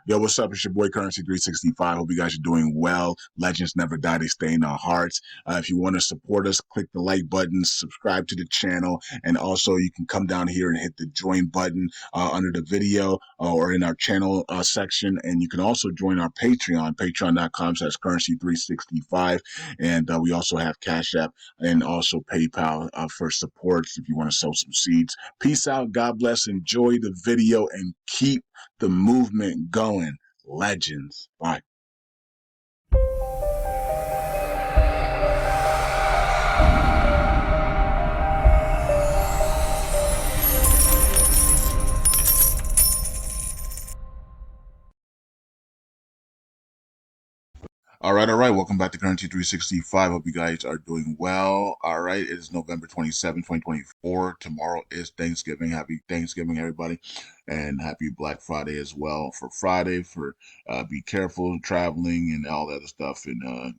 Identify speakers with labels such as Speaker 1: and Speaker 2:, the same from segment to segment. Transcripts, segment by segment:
Speaker 1: Yo, what's up? It's your boy Currency 365. Hope you guys are doing well. Legends never die, they stay in our hearts. If you want to support us, click the like button, subscribe to the channel, and also you can come down here and hit the join button under the video or in our channel section. And you can also join our Patreon, patreon.com/currency365. And we also have Cash App and also PayPal for support if you want to sow some seeds. Peace out. God bless. Enjoy the video and keep the movement going. Legends. Bye. All right, all right. Welcome back to Currency 365. Hope you guys are doing well. All right, it is November 27, 2024. Tomorrow is Thanksgiving. Happy Thanksgiving, everybody, and happy Black Friday as well. For Friday, for be careful traveling and all that other stuff, and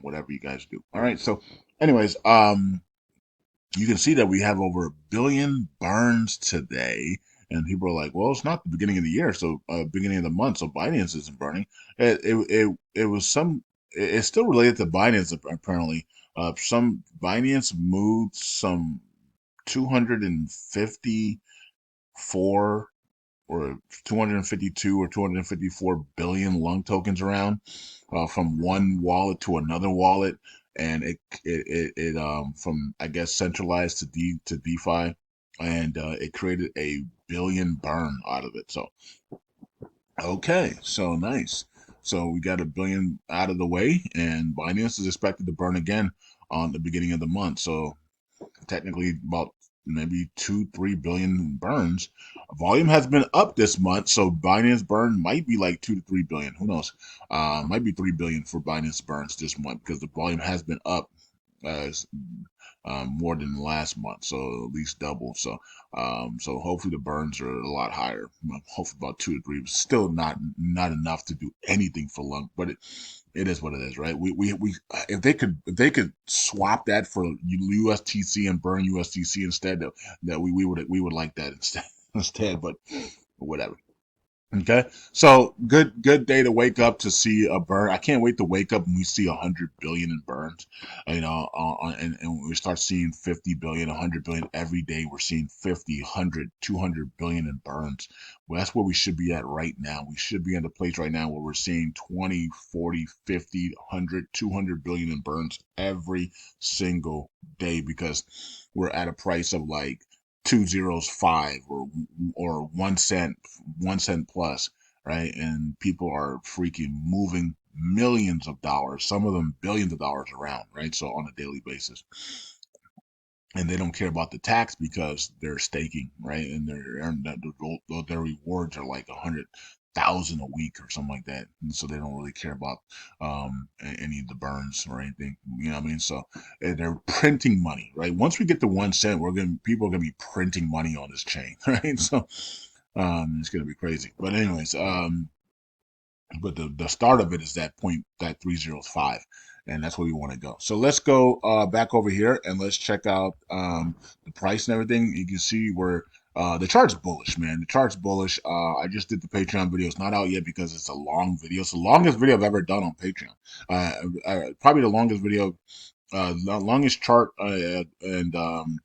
Speaker 1: whatever you guys do. All right. So, anyways, you can see that we have over 1 billion burns today. And people are like, well, it's not the beginning of the year, so beginning of the month, so Binance isn't burning. It was some. It's still related to Binance apparently. Some Binance moved some 254 or 252 or 254 billion LUNC tokens around from one wallet to another wallet, and it from I guess centralized to DeFi, and it created a billion burn out of it. So okay, so nice. So we got 1 billion out of the way, and Binance is expected to burn again on the beginning of the month. So technically about maybe 2-3 billion burns. Volume has been up this month, so Binance burn might be like 2 to 3 billion. Who knows? Might be 3 billion for Binance burns this month because the volume has been up as more than last month, so at least double. So hopefully the burns are a lot higher. Hopefully about 2 to 3. Still not enough to do anything for LUNC, but it is what it is, right? We if they could swap that for USTC and burn USTC instead, that we would like that instead, but whatever. Okay, so good day to wake up to see a burn. I can't wait to wake up and we see 100 billion in burns, and we start seeing 50 billion, 100 billion every day. We're seeing 50, 100, 200 billion in burns. Well, that's where we should be at right now. We should be at a place right now where we're seeing 20, 40, 50, 100, 200 billion in burns every single day because we're at a price of like 2 zeros 5 or 1 cent, 1 cent plus, right? And people are freaking moving millions of dollars, some of them billions of dollars around, right? So on a daily basis, and they don't care about the tax because they're staking, right? And their rewards are like 100,000 a week or something like that, and so they don't really care about any of the burns or anything. You know what I mean? So they're printing money, right? Once we get to 1 cent, people are gonna be printing money on this chain, right? So it's gonna be crazy. But anyways, but the start of it is that 305, and that's where we want to go. So let's go back over here and let's check out the price and everything. You can see where the chart's bullish, man. The chart's bullish. I just did the Patreon video. It's not out yet because it's a long video. It's the longest video I've ever done on Patreon. Probably the longest video, the longest chart and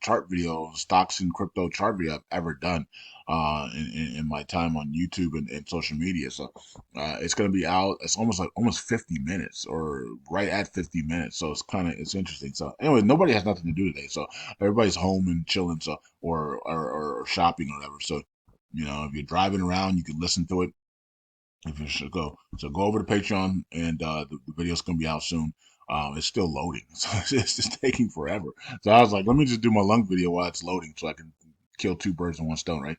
Speaker 1: chart video, stocks and crypto chart video I've ever done in my time on YouTube and social media. So it's going to be out. It's almost 50 minutes or right at 50 minutes. So it's interesting. So anyway, nobody has nothing to do today. So everybody's home and chilling. So or shopping or whatever. So if you're driving around, you can listen to it. If you should go, so go over to Patreon, and the video's gonna be out soon. It's still loading, so it's just taking forever. So I was like, let me just do my lung video while it's loading, so I can kill two birds with one stone, right?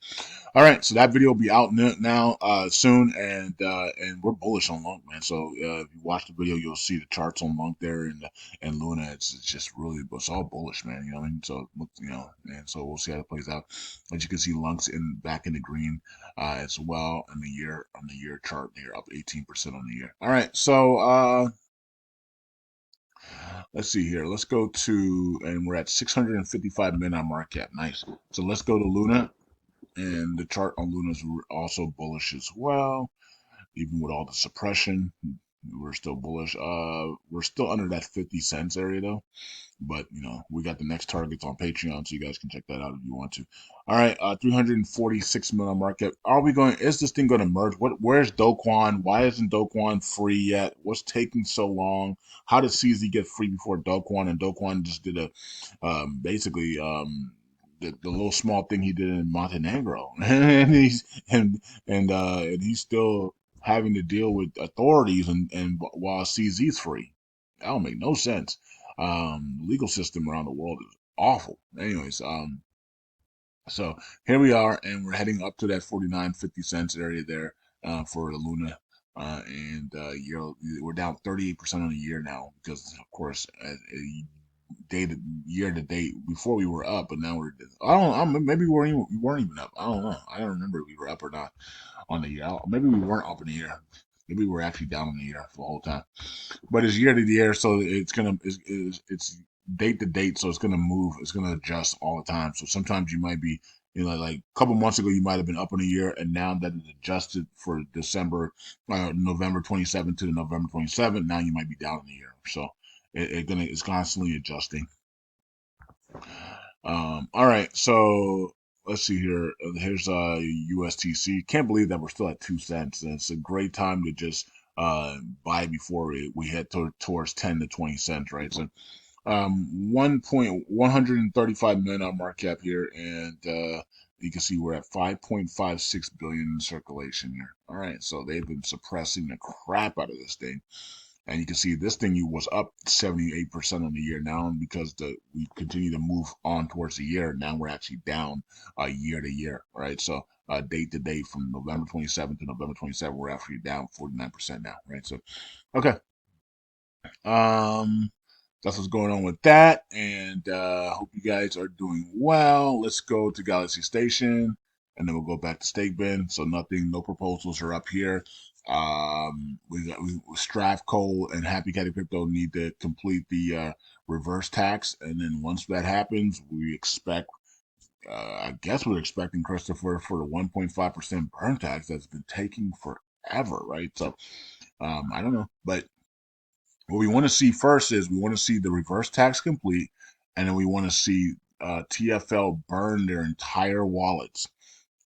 Speaker 1: All right, so that video will be out now soon, and we're bullish on LUNC, man. So if you watch the video, you'll see the charts on LUNC there and Luna. It's just really, it's all bullish, man. You know what I mean? So and so we'll see how it plays out. As you can see, LUNC's back in the green as well on the year chart. They're up 18% on the year. All right, so let's see here. Let's go to, and we're at 655 minute market cap. Nice. So let's go to Luna, and the chart on Luna is also bullish as well. even with all the suppression, we're still bullish. We're still under that 50 cents area though. But we got the next targets on Patreon, so you guys can check that out if you want to. All right, 346 million market. Are we going? Is this thing going to merge? Where's Do Kwon? Why isn't Do Kwon free yet? What's taking so long? How did CZ get free before Do Kwon? And Do Kwon just did a basically the little small thing he did in Montenegro, and he's still having to deal with authorities and while CZ's free. That don't make no sense. Legal system around the world is awful. Anyways, so here we are, and we're heading up to that 49.50 cents area there for the Luna. We're down 38% on the year now because, of course, year to date. Before we were up, but now I don't. Maybe we weren't even up. I don't know. I don't remember if we were up or not on the year. Maybe we weren't up in the year. Maybe we were actually down on the year for the whole time. But it's year to year, so it's date to date, so it's gonna move. It's gonna adjust all the time. So sometimes you might be, like a couple months ago, you might have been up in a year, and now that it's adjusted for November 27th to November 27th, now you might be down in a year. So it's constantly adjusting. All right, so let's see here. Here's USTC. Can't believe that we're still at 2 cents. And it's a great time to just buy before we head towards 10 to 20 cents, right? So 135 million on market cap here, and you can see we're at 5.56 billion in circulation here. All right, so they've been suppressing the crap out of this thing. And you can see this thing was up 78% on the year now, and because we continue to move on towards the year, now we're actually down year to year, right? So date to date from November 27th to November 27th, we're actually down 49% now, right? So, okay. That's what's going on with that, and hope you guys are doing well. Let's go to Galaxy Station, and then we'll go back to Stake Bin. So no proposals are up here. Stravco and Happy Caddy Crypto need to complete the reverse tax, and then once that happens, we expect. I guess we're expecting Christopher for the 1.5% burn tax that's been taking forever, right? So I don't know, but what we want to see first is we want to see the reverse tax complete, and then we want to see TFL burn their entire wallets,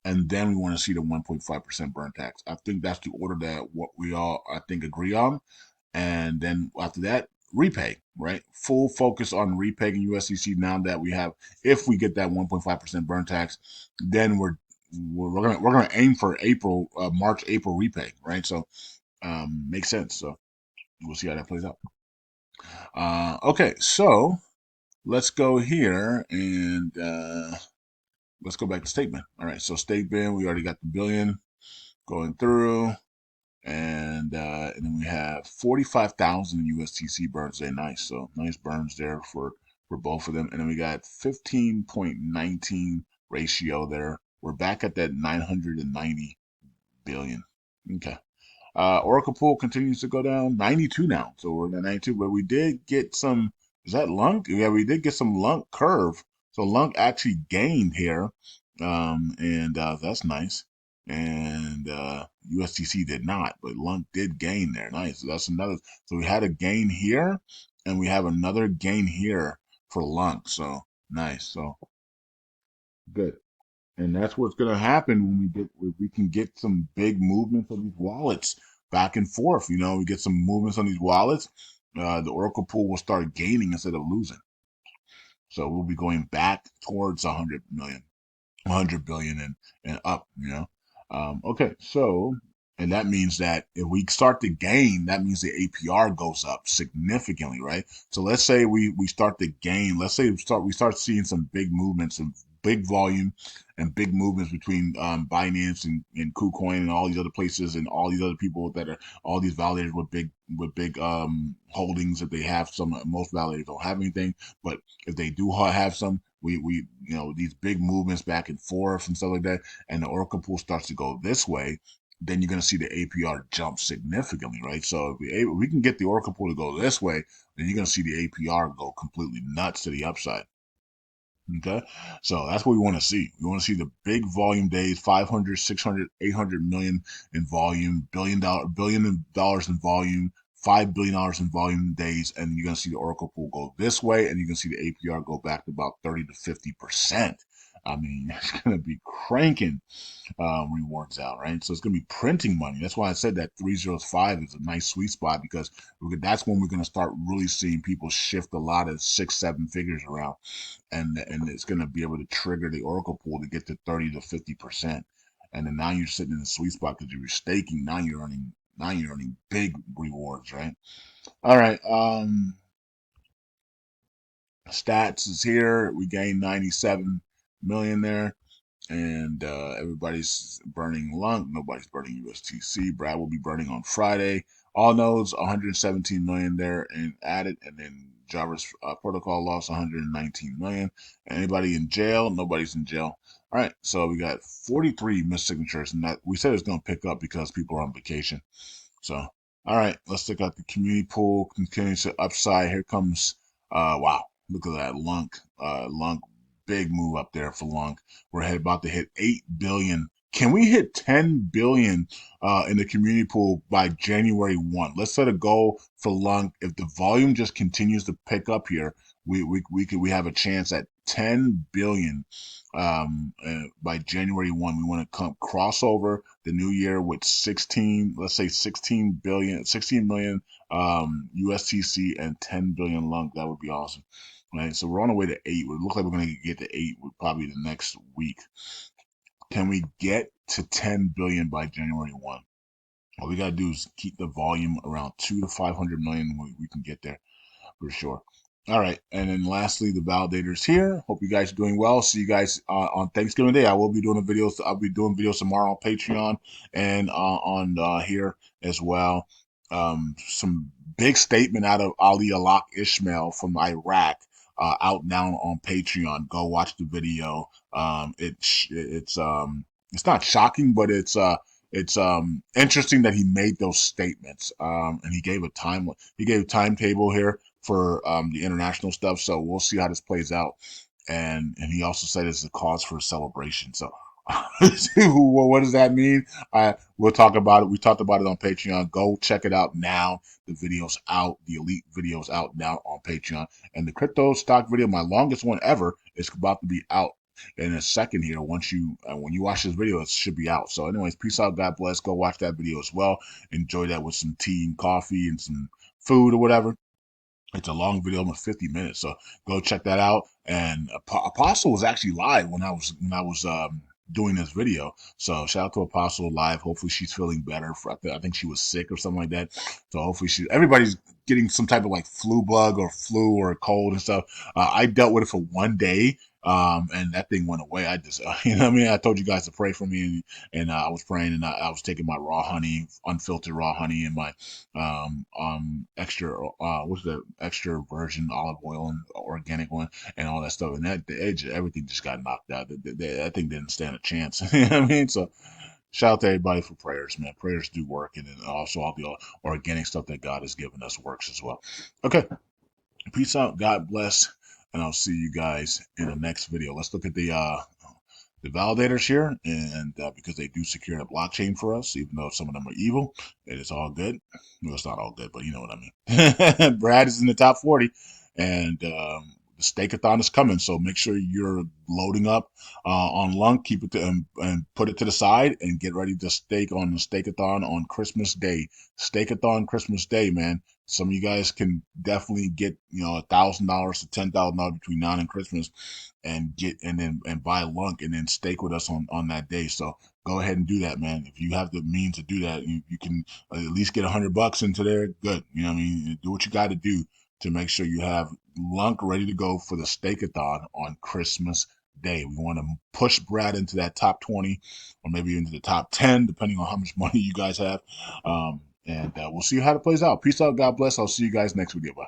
Speaker 1: and then we want to see the 1.5% burn tax. I think that's the order that what we all I think agree on, and then after that, repay, right? Full focus on repaying USDC now that we have. If we get that 1.5% burn tax, then we're gonna aim for March April repay, right? So makes sense. So we'll see how that plays out. Okay, so let's go here and let's go back to statement. All right, so statement, we already got the billion going through, and then we have 45,000 USTC burns there. Nice, so nice burns there for both of them, and then we got 15.19 ratio there. We're back at that 990 billion. Okay. Oracle pool continues to go down 92 now. So we're at 92, but we did get some. Is that LUNC? Yeah, we did get some LUNC curve. So LUNC actually gained here, and that's nice. And USTC did not, but LUNC did gain there. Nice. So that's another. So we had a gain here, and we have another gain here for LUNC. So nice. So good. And that's what's going to happen when we can get some big movements on these wallets back and forth. We get some movements on these wallets. The Oracle pool will start gaining instead of losing. So we'll be going back towards 100 million, 100 billion and up, Okay, so, and that means that if we start to gain, that means the APR goes up significantly, right? So let's say we start to gain, let's say we start seeing some big movements and big volume and big movements between Binance and KuCoin and all these other places and all these other people that are all these validators with big holdings. If they have some, most validators don't have anything, but if they do have some, we these big movements back and forth and stuff like that, and the Oracle pool starts to go this way, then you're going to see the APR jump significantly, right? So if we can get the Oracle pool to go this way, then you're going to see the APR go completely nuts to the upside. Okay, so that's what we want to see. We want to see the big volume days, 500, 600, 800 million in volume, $1 billion in volume, $5 billion in volume days, and you're gonna see the Oracle pool go this way, and you're gonna see the APR go back to about 30 to 50%. I mean, it's gonna be cranking rewards out, right? So it's going to be printing money. That's why I said that 305 is a nice sweet spot because that's when we're going to start really seeing people shift a lot of 6, 7 figures around, and it's going to be able to trigger the Oracle pool to get to 30 to 50%. And then now you're sitting in the sweet spot because you're staking. Now you're earning big rewards, right? All right. Stats is here. We gained 97 million there, and everybody's burning LUNC. Nobody's burning USTC. Brad will be burning on Friday. All nodes 117 million there and added, and then Java's protocol lost 119 million. Anybody in jail? Nobody's in jail. All right, so we got 43 missed signatures, and that we said it's going to pick up because people are on vacation. So, all right, let's look at the community pool. Continues to upside. Here comes, wow, look at that LUNC. LUNC, big move up there for LUNC. We're about to hit 8 billion. Can we hit 10 billion in the community pool by January 1? Let's set a goal for LUNC. If the volume just continues to pick up here, we have a chance at 10 billion by January 1. We want to come cross over the new year with 16, let's say 16 billion, 16 million USTC and 10 billion LUNC. That would be awesome. Right. So we're on the way to 8. It looks like we're going to get to 8 with probably the next week. Can we get to 10 billion by January 1? All we got to do is keep the volume around 2 to 500 million. We can get there for sure. All right, and then lastly, the validators here. Hope you guys are doing well. See you guys on Thanksgiving Day. I will be doing videos. I'll be doing videos tomorrow on Patreon and on here as well. Some big statement out of Ali Alak Ishmael from Iraq, out now on Patreon. Go watch the video. It's not shocking, but it's interesting that he made those statements. And he gave a timetable here for the international stuff. So we'll see how this plays out. And he also said it's a cause for celebration. So what does that mean? We'll talk about it. We talked about it on Patreon. Go check it out now. The video's out. The elite video's out now on Patreon. And the crypto stock video, my longest one ever, is about to be out in a second here. Once you when you watch this video, it should be out. So anyways, peace out. God bless. Go watch that video as well. Enjoy that with some tea and coffee and some food or whatever. It's a long video, almost 50 minutes. So go check that out. And Apostle was actually live when I was doing this video. So shout out to Apostle live. Hopefully she's feeling better. I think she was sick or something like that. So hopefully everybody's getting some type of like flu bug or flu or cold and stuff. I dealt with it for one day. And that thing went away. I just, you know what I mean? I told you guys to pray for me, and I was praying, and I was taking my raw honey, unfiltered raw honey, and my extra what's the extra virgin olive oil and organic one and all that stuff, and everything just got knocked out. That thing didn't stand a chance. You know what I mean? So shout out to everybody for prayers, man. Prayers do work, and then also all the organic stuff that God has given us works as well. Okay, peace out. God bless, and I'll see you guys in the next video. Let's look at the validators here, and because they do secure the blockchain for us, even though some of them are evil, it is all good. Well, it's not all good, but you know what I mean. Brad is in the top 40, and the stakeathon is coming, so make sure you're loading up on LUNC. Keep it and put it to the side, and get ready to stake on the stakeathon on Christmas Day. Stakeathon Christmas Day, man. Some of you guys can definitely get $1,000 to $10,000 between now and Christmas, and buy LUNC and then stake with us on that day. So go ahead and do that, man. If you have the means to do that, you can at least get $100 into there. Good. You know what I mean? Do what you got to do to make sure you have LUNC ready to go for the stakeathon on Christmas Day. We want to push Brad into that top 20 or maybe into the top 10, depending on how much money you guys have. And we'll see how it plays out. Peace out. God bless. I'll see you guys next video. Bye.